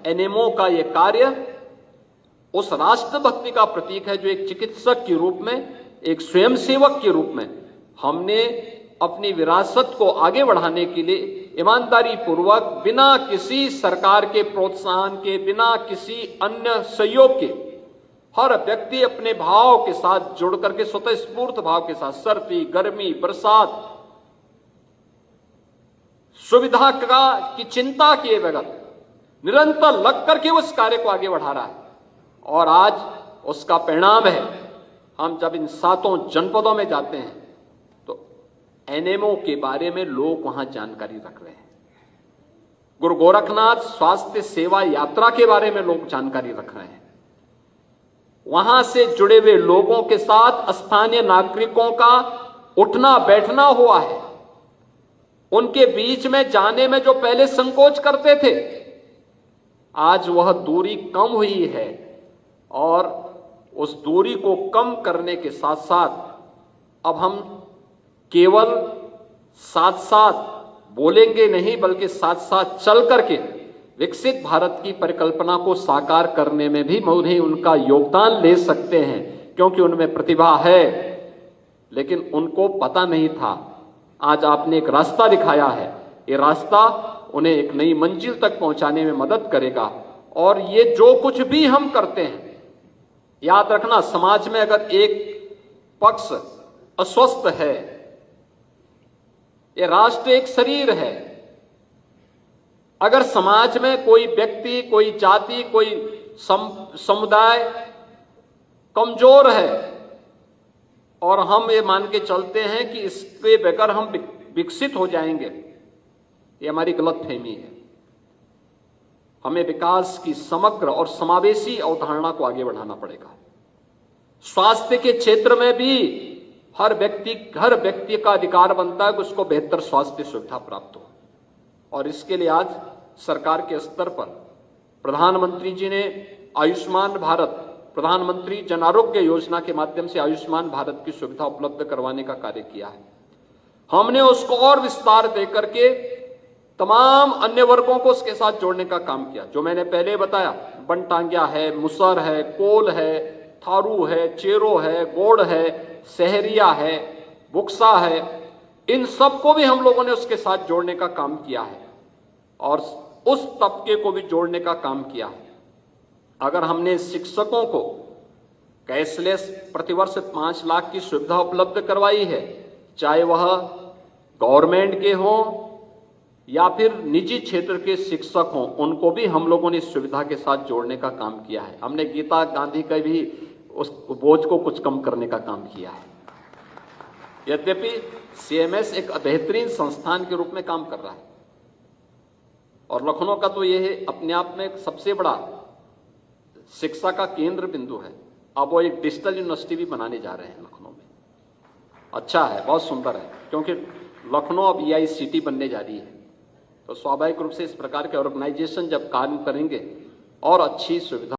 NMO का ये कार्य उस राष्ट्रभक्ति का प्रतीक है जो एक चिकित्सक के रूप में, एक स्वयंसेवक के रूप में हमने अपनी विरासत को आगे बढ़ाने के लिए ईमानदारी पूर्वक, बिना किसी सरकार के प्रोत्साहन के, बिना किसी अन्य सहयोग के, हर व्यक्ति अपने भाव के साथ जुड़ करके, स्वतः स्फूर्त भाव के साथ, सर्दी, गर्मी, बरसात, सुविधा की चिंता किए बगैर निरंतर लग करके उस कार्य को आगे बढ़ा रहा है। और आज उसका परिणाम है, हम जब इन 7 जनपदों में जाते हैं तो एनएमओ के बारे में लोग वहां जानकारी रख रहे हैं। गुरु गोरखनाथ स्वास्थ्य सेवा यात्रा के बारे में लोग जानकारी रख रहे हैं। वहां से जुड़े हुए लोगों के साथ स्थानीय नागरिकों का उठना बैठना हुआ है। उनके बीच में जाने में जो पहले संकोच करते थे, आज वह दूरी कम हुई है। और उस दूरी को कम करने के साथ साथ अब हम केवल साथ साथ बोलेंगे नहीं, बल्कि साथ साथ चल करके विकसित भारत की परिकल्पना को साकार करने में भी उन्हें उनका योगदान ले सकते हैं, क्योंकि उनमें प्रतिभा है, लेकिन उनको पता नहीं था। आज आपने एक रास्ता दिखाया है, ये रास्ता उन्हें एक नई मंजिल तक पहुंचाने में मदद करेगा। और ये जो कुछ भी हम करते हैं, याद रखना, समाज में अगर एक पक्ष अस्वस्थ है, ये राष्ट्र एक शरीर है, अगर समाज में कोई व्यक्ति, कोई जाति, कोई समुदाय कमजोर है और हम ये मान के चलते हैं कि इसके बगैर हम विकसित हो जाएंगे, ये हमारी गलतफहमी है। हमें विकास की समग्र और समावेशी अवधारणा को आगे बढ़ाना पड़ेगा। स्वास्थ्य के क्षेत्र में भी हर व्यक्ति का अधिकार बनता है कि उसको बेहतर स्वास्थ्य सुविधा प्राप्त हो। और इसके लिए आज सरकार के स्तर पर प्रधानमंत्री जी ने आयुष्मान भारत, प्रधानमंत्री जन आरोग्य योजना के माध्यम से आयुष्मान भारत की सुविधा उपलब्ध करवाने का कार्य किया है। हमने उसको और विस्तार देकर के तमाम अन्य वर्गों को उसके साथ जोड़ने का काम किया। जो मैंने पहले बताया, बनटांगिया है, मुसर है, कोल है, थारू है, चेरो है, गोड़ है, सहरिया है, बुक्सा है, इन सबको भी हम लोगों ने उसके साथ जोड़ने का काम किया है और उस तबके को भी जोड़ने का काम किया है। अगर हमने शिक्षकों को कैशलेस प्रतिवर्ष 5 लाख की सुविधा उपलब्ध करवाई है, चाहे वह गवर्नमेंट के हों या फिर निजी क्षेत्र के शिक्षक हों, उनको भी हम लोगों ने इस सुविधा के साथ जोड़ने का काम किया है। हमने गीता गांधी का भी उस बोझ को कुछ कम करने का काम किया है। यद्यपि सीएमएस एक बेहतरीन संस्थान के रूप में काम कर रहा है और लखनऊ का तो यह अपने आप में सबसे बड़ा शिक्षा का केंद्र बिंदु है। अब वो एक डिजिटल यूनिवर्सिटी भी बनाने जा रहे हैं लखनऊ में। अच्छा है, बहुत सुंदर है, क्योंकि लखनऊ अब EICT बनने जा रही है, तो स्वाभाविक रूप से इस प्रकार के ऑर्गेनाइजेशन जब काम करेंगे और अच्छी सुविधा